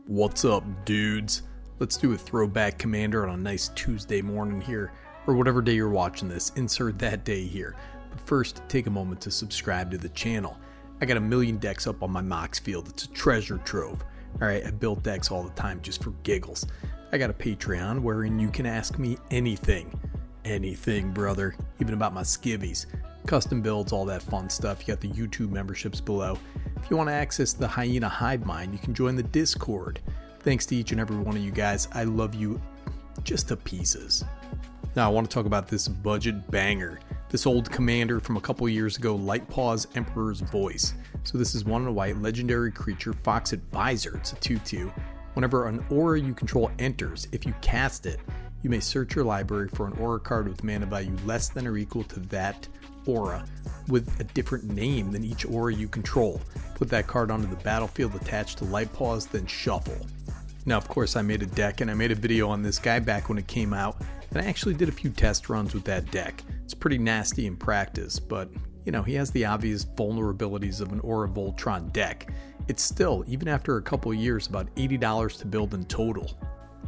What's up, dudes? Let's do a throwback commander on a nice Tuesday morning here, or whatever day you're watching this. Insert that day here. But first, take a moment to subscribe to the channel. I got a million decks up on my Mox field. It's a treasure trove. Alright, I build decks all the time just for giggles. I got a Patreon wherein you can ask me anything. Anything, brother. Even about my skivvies. Custom builds, all that fun stuff. You got the YouTube memberships below. If you want to access the Hyena Hive Mind, you can join the Discord. Thanks to each and every one of you guys. I love you just to pieces. Now I want to talk about this budget banger. This old commander from a couple years ago, Light-Paws, Emperor's Voice. So this is 1 and a white, legendary creature, Fox Advisor. It's a 2/2. Whenever an aura you control enters, if you cast it, you may search your library for an aura card with mana value less than or equal to that aura with a different name than each aura you control. Put that card onto the battlefield attached to Light-Paws, then shuffle. Now, of course, I made a deck and I made a video on this guy back when it came out, and I actually did a few test runs with that deck. It's pretty nasty in practice, but you know, he has the obvious vulnerabilities of an Aura Voltron deck. It's still, even after a couple years, about $80 to build in total.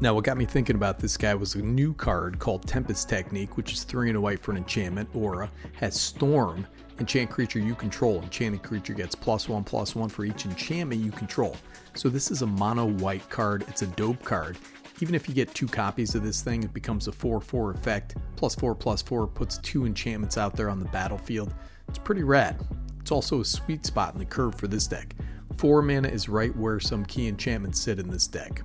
Now, what got me thinking about this guy was a new card called Tempest Technique, which is 3 and a white for an enchantment, aura, has Storm, enchant creature you control. Enchanted creature gets +1/+1 for each enchantment you control. So this is a mono white card. It's a dope card. Even if you get 2 copies of this thing, it becomes a 4/4 effect. +4/+4 puts 2 enchantments out there on the battlefield. It's pretty rad. It's also a sweet spot in the curve for this deck. 4 mana is right where some key enchantments sit in this deck.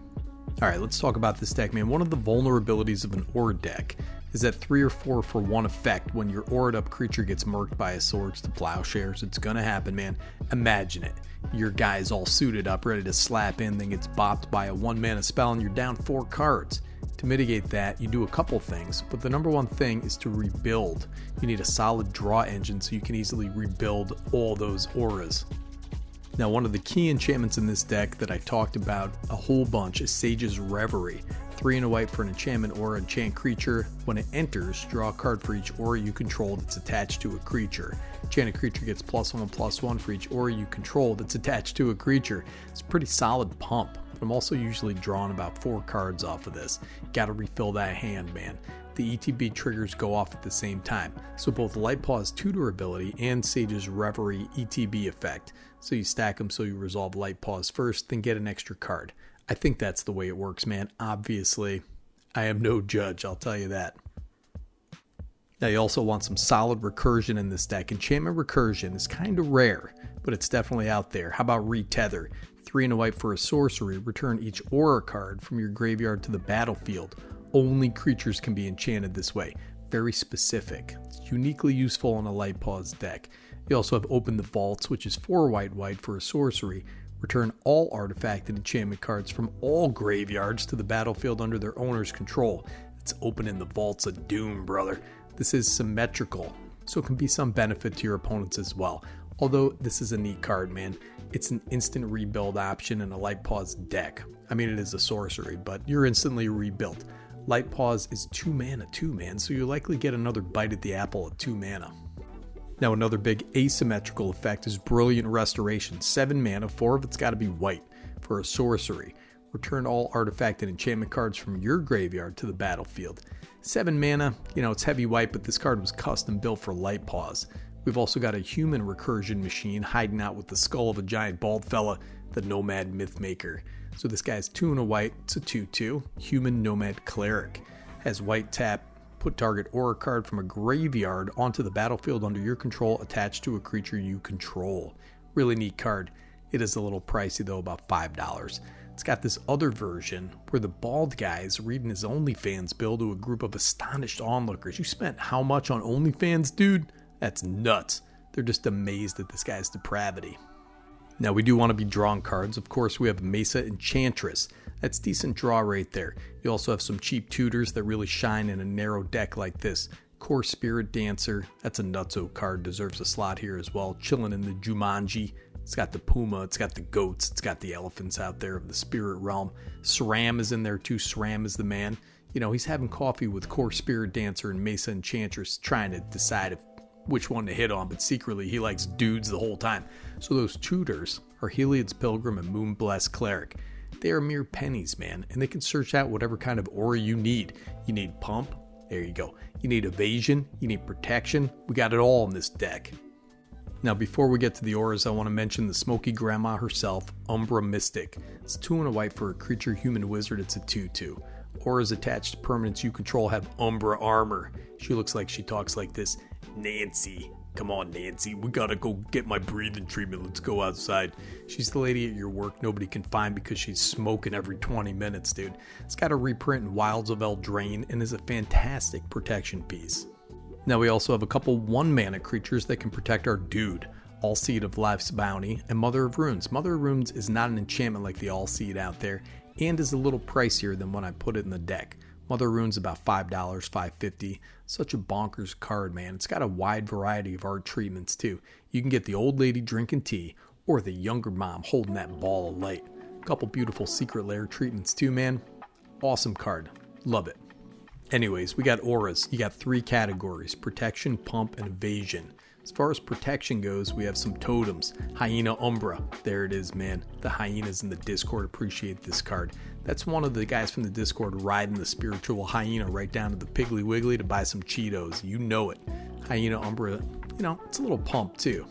Alright, let's talk about this deck, man. One of the vulnerabilities of an aura deck is that 3 or 4 for 1 effect when your aura'd up creature gets murked by a Swords to Plowshares. It's gonna happen, man. Imagine it. Your guy's all suited up, ready to slap in, then gets bopped by a 1 mana spell and you're down 4 cards. To mitigate that, you do a couple things, but the number one thing is to rebuild. You need a solid draw engine so you can easily rebuild all those auras. Now, one of the key enchantments in this deck that I talked about a whole bunch is Sage's Revery. 3 and a white for an enchantment aura, enchant creature. When it enters, draw a card for each aura you control that's attached to a creature. Enchanted creature gets +1/+1 for each aura you control that's attached to a creature. It's a pretty solid pump, but I'm also usually drawing about 4 cards off of this. Gotta refill that hand, man. The ETB triggers go off at the same time, so both Light-Paws tutor ability and Sage's Reverie ETB effect. So you stack them so you resolve Light-Paws first, then get an extra card. I think that's the way it works, man. Obviously, I am no judge, I'll tell you that. Now you also want some solid recursion in this deck. Enchantment recursion is kind of rare, but it's definitely out there. How about Retether? 3 and a white for a sorcery. Return each aura card from your graveyard to the battlefield. Only creatures can be enchanted this way. Very specific. It's uniquely useful on a Light-Paws deck. You also have Open the Vaults, which is 4 white for a sorcery. Return all artifact and enchantment cards from all graveyards to the battlefield under their owner's control. It's opening the Vaults of Doom, brother. This is symmetrical, so it can be some benefit to your opponents as well. Although this is a neat card, man. It's an instant rebuild option in a Light-Paws deck. I mean, it is a sorcery, but you're instantly rebuilt. Light-Paws is 2 mana, 2 man, so you likely get another bite at the apple at 2 mana. Now, another big asymmetrical effect is Brilliant Restoration. 7 mana, 4 of it's got to be white for a sorcery. Return all artifact and enchantment cards from your graveyard to the battlefield. 7 mana, you know, it's heavy white, but this card was custom built for Light-Paws. We've also got a human recursion machine hiding out with the skull of a giant bald fella, the Nomad Mythmaker. So this guy's 2 and a white, it's a 2/2, human nomad cleric. Has white tap, put target aura card from a graveyard onto the battlefield under your control attached to a creature you control. Really neat card. It is a little pricey though, about $5. It's got this other version where the bald guy is reading his OnlyFans bill to a group of astonished onlookers. You spent how much on OnlyFans, dude? That's nuts. They're just amazed at this guy's depravity. Now, we do want to be drawing cards. Of course, we have Mesa Enchantress. That's decent draw right there. You also have some cheap tutors that really shine in a narrow deck like this. Core Spirit Dancer. That's a nutso card. Deserves a slot here as well. Chilling in the Jumanji. It's got the puma. It's got the goats. It's got the elephants out there of the spirit realm. SRAM is in there too. SRAM is the man. You know, he's having coffee with Core Spirit Dancer and Mesa Enchantress trying to decide which one to hit on, but secretly he likes dudes the whole time. So those tutors are Heliod's Pilgrim and Moonblessed Cleric. They are mere pennies, man, and they can search out whatever kind of aura you need. You need pump? There you go. You need evasion? You need protection? We got it all in this deck. Now, before we get to the auras, I want to mention the Smoky Grandma herself, Umbra Mystic. It's 2 and a white for a creature human wizard. It's a 2/2. Auras attached to permanents you control have Umbra armor. She looks like she talks like this. Nancy. Come on, Nancy. We gotta go get my breathing treatment. Let's go outside. She's the lady at your work nobody can find because she's smoking every 20 minutes, dude. It's got a reprint in Wilds of Eldraine and is a fantastic protection piece. Now we also have a couple 1-mana creatures that can protect our dude. All-Seed of Life's Bounty and Mother of Runes. Mother of Runes is not an enchantment like the All-Seed out there and is a little pricier than when I put it in the deck. Mother of Runes about $5, $5.50. Such a bonkers card, man. It's got a wide variety of art treatments too. You can get the old lady drinking tea or the younger mom holding that ball of light. A couple beautiful secret lair treatments too, man. Awesome card. Love it. Anyways, we got auras. You got 3 categories: protection, pump, and evasion. As far as protection goes, we have some totems. Hyena Umbra. There it is, man. The hyenas in the Discord appreciate this card. That's one of the guys from the Discord riding the spiritual hyena right down to the Piggly Wiggly to buy some Cheetos. You know it. Hyena Umbra, it's a little pump too.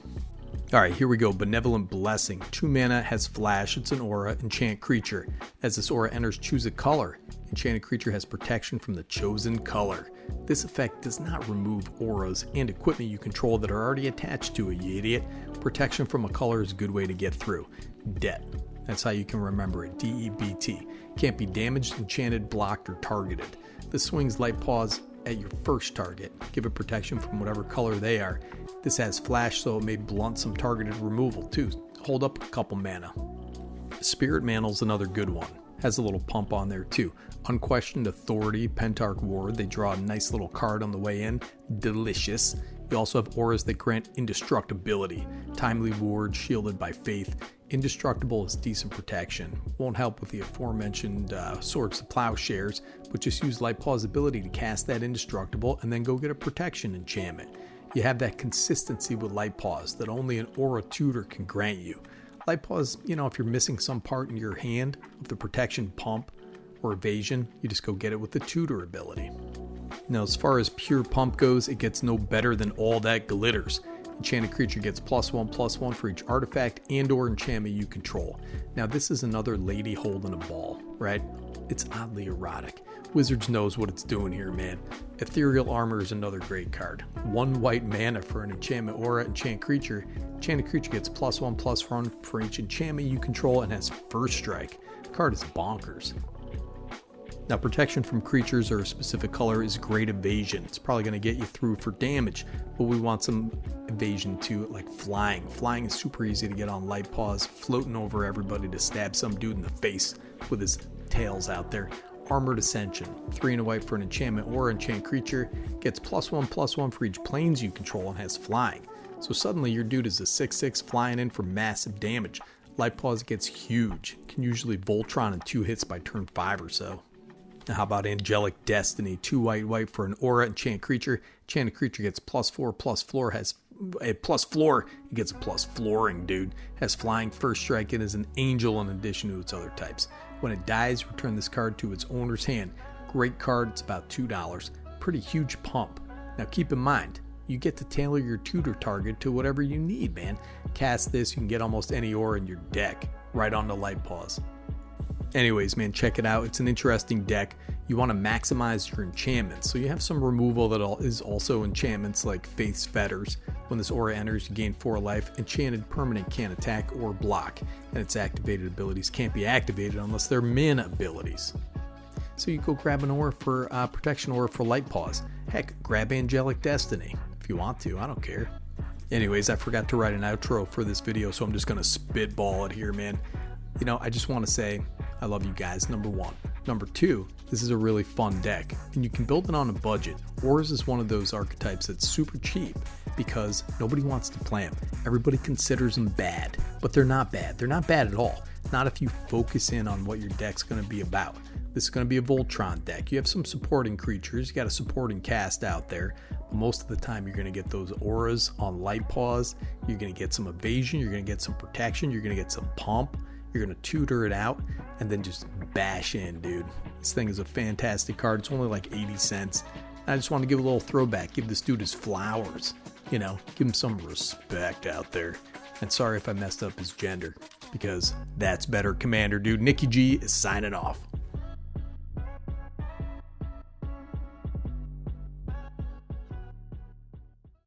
Alright, here we go. Benevolent Blessing. 2 mana, has flash. It's an aura. Enchant Creature. As this aura enters, choose a color. Enchanted Creature has protection from the chosen color. This effect does not remove auras and equipment you control that are already attached to it, you idiot. Protection from a color is a good way to get through. Det. That's how you can remember it. DEBT. Can't be damaged, enchanted, blocked, or targeted. This swings Light-Paws at your first target. Give it protection from whatever color they are. This has flash, so it may blunt some targeted removal too. Hold up a couple mana. Spirit Mantle's another good one. Has a little pump on there too. Unquestioned Authority, Pentarch Ward. They draw a nice little card on the way in. Delicious. You also have auras that grant indestructibility. Timely Ward, shielded by faith. Indestructible is decent protection. Won't help with the aforementioned Swords to Plowshares, but just use Light-Paws' ability to cast that indestructible and then go get a protection enchantment. You have that consistency with Light-Paws that only an aura tutor can grant you. Light-Paws, if you're missing some part in your hand of the protection pump or evasion, you just go get it with the tutor ability. Now, as far as pure pump goes, it gets no better than All That Glitters. Enchanted Creature gets +1/+1 for each artifact and or enchantment you control. Now, this is another lady holding a ball, right? It's oddly erotic. Wizards knows what it's doing here, man. Ethereal Armor is another great card. 1 white mana for an enchantment aura. Enchanted Creature gets +1/+1 for each enchantment you control and has first strike. The card is bonkers. Now, protection from creatures or a specific color is great evasion. It's probably going to get you through for damage, but we want some evasion too, like flying. Flying is super easy to get on Light-Paws, floating over everybody to stab some dude in the face with his tails out there. Armored Ascension. 3 and a white for an enchantment or enchant creature. Gets +1/+1 for each planes you control and has flying. So suddenly your dude is a 6/6 flying in for massive damage. Light-Paws gets huge. Can usually Voltron in 2 hits by turn 5 or so. Now how about Angelic Destiny? 2 white for an aura. Enchant Creature. Enchanted Creature gets +4/+4. Has a plus floor. It gets a plus flooring, dude. Has flying, first strike, and is an angel in addition to its other types. When it dies, return this card to its owner's hand. Great card. It's about $2. Pretty huge pump. Now keep in mind, you get to tailor your tutor target to whatever you need, man. Cast this, you can get almost any aura in your deck right onto Light-Paws. Anyways, man, check it out. It's an interesting deck. You want to maximize your enchantments, so you have some removal that is also enchantments like Faith's Fetters. When this aura enters, you gain 4 life. Enchanted permanent can't attack or block, and its activated abilities can't be activated unless they're mana abilities. So you go grab an aura for protection aura for Light-Paws. Heck, grab Angelic Destiny if you want to. I don't care. Anyways, I forgot to write an outro for this video, so I'm just gonna spitball it here, man. I just want to say I love you guys, number 1. Number 2, this is a really fun deck, and you can build it on a budget. Auras is one of those archetypes that's super cheap because nobody wants to play them. Everybody considers them bad, but they're not bad. They're not bad at all. Not if you focus in on what your deck's going to be about. This is going to be a Voltron deck. You have some supporting creatures. You got a supporting cast out there. But most of the time, you're going to get those auras on Light-Paws. You're going to get some evasion. You're going to get some protection. You're going to get some pump. You're going to tutor it out and then just bash in, dude. This thing is a fantastic card. It's only like 80 cents. I just want to give a little throwback. Give this dude his flowers. You know, give him some respect out there. And sorry if I messed up his gender, because that's better, Commander, dude. Nikki G is signing off.